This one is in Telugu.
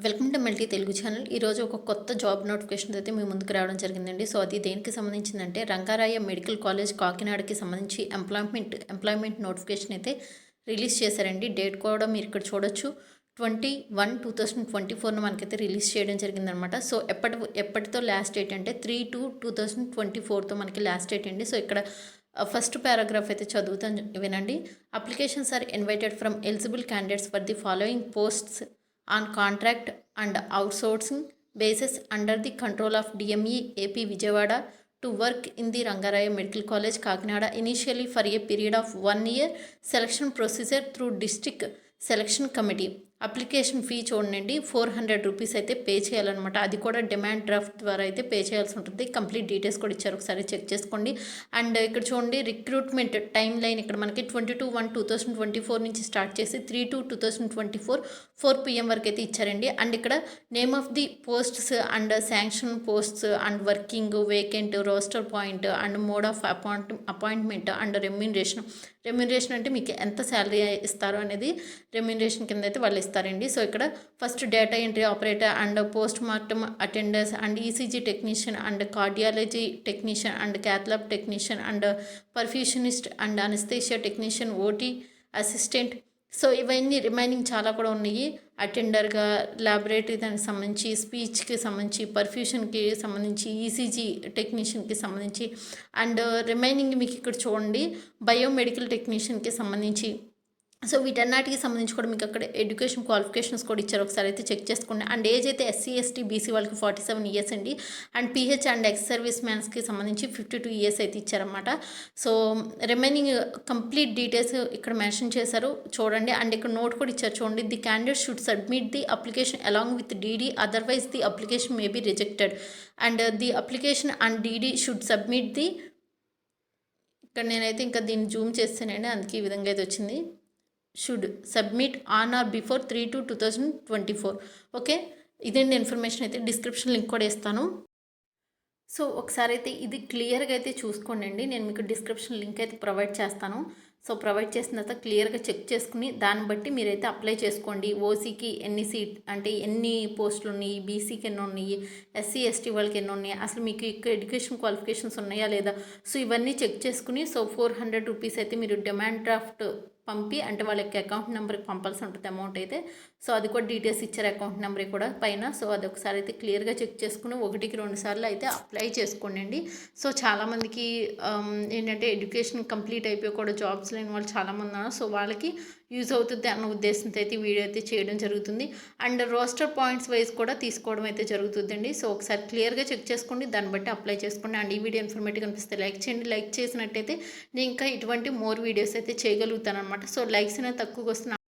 Welcome to multi Telugu channel. ఈరోజు ఒక కొత్త జాబ్ నోటిఫికేషన్ అయితే మీ ముందుకు రావడం జరిగిందండి. సో అది దేనికి సంబంధించిందంటే రంగారాయ మెడికల్ కాలేజ్ కాకినాడకి సంబంధించి ఎంప్లాయ్మెంట్ నోటిఫికేషన్ అయితే రిలీజ్ చేశారండి. డేట్ కూడా మీరు ఇక్కడ చూడొచ్చు. 21/2024 మనకైతే రిలీజ్ చేయడం జరిగిందనమాట. సో ఎప్పటితో లాస్ట్ డేట్ అంటే 3/2/2024తో మనకి లాస్ట్ డేట్ అండి. సో ఇక్కడ ఫస్ట్ పారాగ్రాఫ్ అయితే చదువుతాను, వినండి. Applications are invited from eligible candidates for the following posts on contract and outsourcing basis under the control of DME AP Vijayawada to work in the Rangaraya Medical College Kakinada initially for a period of 1 year. Selection procedure through district selection committee. Application fee చూడండి, 400 రూపీస్ అయితే పే చేయాలన్నమాట. అది కూడా డిమాండ్ డ్రాఫ్ట్ ద్వారా అయితే పే చేయాల్సి ఉంటుంది. కంప్లీట్ డీటెయిల్స్ కూడా ఇచ్చారు, ఒకసారి చెక్ చేసుకోండి. అండ్ ఇక్కడ చూడండి రిక్రూట్మెంట్ టైం లైన్ ఇక్కడ మనకి 22/1/2024 నుంచి స్టార్ట్ చేసి 3/2/2024 4 PM వరకు అయితే ఇచ్చారండి. అండ్ ఇక్కడ name of the posts and sanction posts and working vacant roster point and mode of appointment and remuneration అంటే మీకు ఎంత శాలరీ ఇస్తారో అనేది రెమ్యూనరేషన్ కింద అయితే వాళ్ళు ఇస్తారండి. సో ఇక్కడ first data entry operator and post mortem attenders and ECG technician and cardiology technician and cath lab technician and perfusionist and anaesthesia technician OT assistant. So ఇవన్నీ రిమైనింగ్ చాలా కూడా ఉన్నాయి. అటెండర్గా ల్యాబొరేటరీ దానికి సంబంధించి స్పీచ్కి సంబంధించి పర్ఫ్యూషన్కి సంబంధించి ఈసీజీ టెక్నీషియన్కి సంబంధించి అండ్ రిమైనింగ్ మీకు ఇక్కడ చూడండి బయోమెడికల్ టెక్నీషియన్కి సంబంధించి. సో వీటన్నిటికి సంబంధించి కూడా మీకు అక్కడ ఎడ్యుకేషన్ క్వాలిఫికేషన్స్ కూడా ఇచ్చారు, ఒకసారి అయితే చెక్ చేసుకోండి. అండ్ ఏజ్ అయితే SC ST BC వాళ్ళకి 47 ఇయర్స్ అండి. And PH and ex service మ్యాన్స్కి సంబంధించి 52 ఇయర్స్ అయితే ఇచ్చారన్నమాట. సో రిమైనింగ్ కంప్లీట్ డీటెయిల్స్ ఇక్కడ మెన్షన్ చేశారు చూడండి. అండ్ ఇక్కడ నోట్ కూడా ఇచ్చారు చూడండి. The candidate should submit the application along with DD, otherwise the application may be rejected. And the application and DD should submit the, ఇక్కడ నేనైతే ఇంకా దీన్ని జూమ్ చేస్తానండి, అందుకే ఈ విధంగా అయితే వచ్చింది. Should submit on are before 3/2/2024. Okay, ఇదండి ఇన్ఫర్మేషన్. అయితే డిస్క్రిప్షన్ లింక్ కూడా ఇస్తాను. సో ఒకసారి అయితే ఇది క్లియర్గా అయితే చూసుకోండి. నేను మీకు డిస్క్రిప్షన్ లింక్ అయితే ప్రొవైడ్ చేస్తాను. సో ప్రొవైడ్ చేసిన తర్వాత క్లియర్గా చెక్ చేసుకుని దాన్ని బట్టి మీరైతే అప్లై చేసుకోండి. ఓసీకి ఎన్ని సీట్ అంటే ఎన్ని పోస్టులు ఉన్నాయి, బీసీకి ఎన్ని ఉన్నాయి, SC ST వాళ్ళకి ఎన్ని ఉన్నాయి, అసలు మీకు ఇక్కడ ఎడ్యుకేషన్ క్వాలిఫికేషన్స్ ఉన్నాయా లేదా, సో ఇవన్నీ చెక్ చేసుకుని సో 400 రూపీస్ అయితే మీరు డిమాండ్ డ్రాఫ్ట్ పంపి అంటే వాళ్ళకి అకౌంట్ నెంబర్కి పంపాల్సి ఉంటుంది అమౌంట్ అయితే. సో అది కూడా డీటెయిల్స్ ఇచ్చారు అకౌంట్ నెంబర్ కూడా పైన. సో అది ఒకసారి అయితే క్లియర్గా చెక్ చేసుకుని 1-2 సార్లు అయితే అప్లై చేసుకోండి. సో చాలామందికి ఏంటంటే ఎడ్యుకేషన్ కంప్లీట్ అయిపోయి కూడా జాబ్స్ లేని వాళ్ళు చాలామంది ఉన్నారు. సో వాళ్ళకి యూజ్ అవుతుంది అన్న ఉద్దేశంతో అయితే వీడియో అయితే చేయడం జరుగుతుంది. అండ్ రోస్టర్ పాయింట్స్ వైజ్ కూడా తీసుకోవడం అయితే జరుగుతుందండి. సో ఒకసారి క్లియర్గా చెక్ చేసుకోండి, దాన్ని బట్టి అప్లై చేసుకోండి. అండ్ ఈ వీడియో ఇన్ఫర్మేటివ్ అనిపిస్తే లైక్ చేయండి. లైక్ చేసినట్టయితే నేను ఇంకా ఇటువంటి మోర్ వీడియోస్ అయితే చేయగలుగుతాను అనమాట. సో లైక్స్ అనేది తక్కువగా వస్తున్నాయి.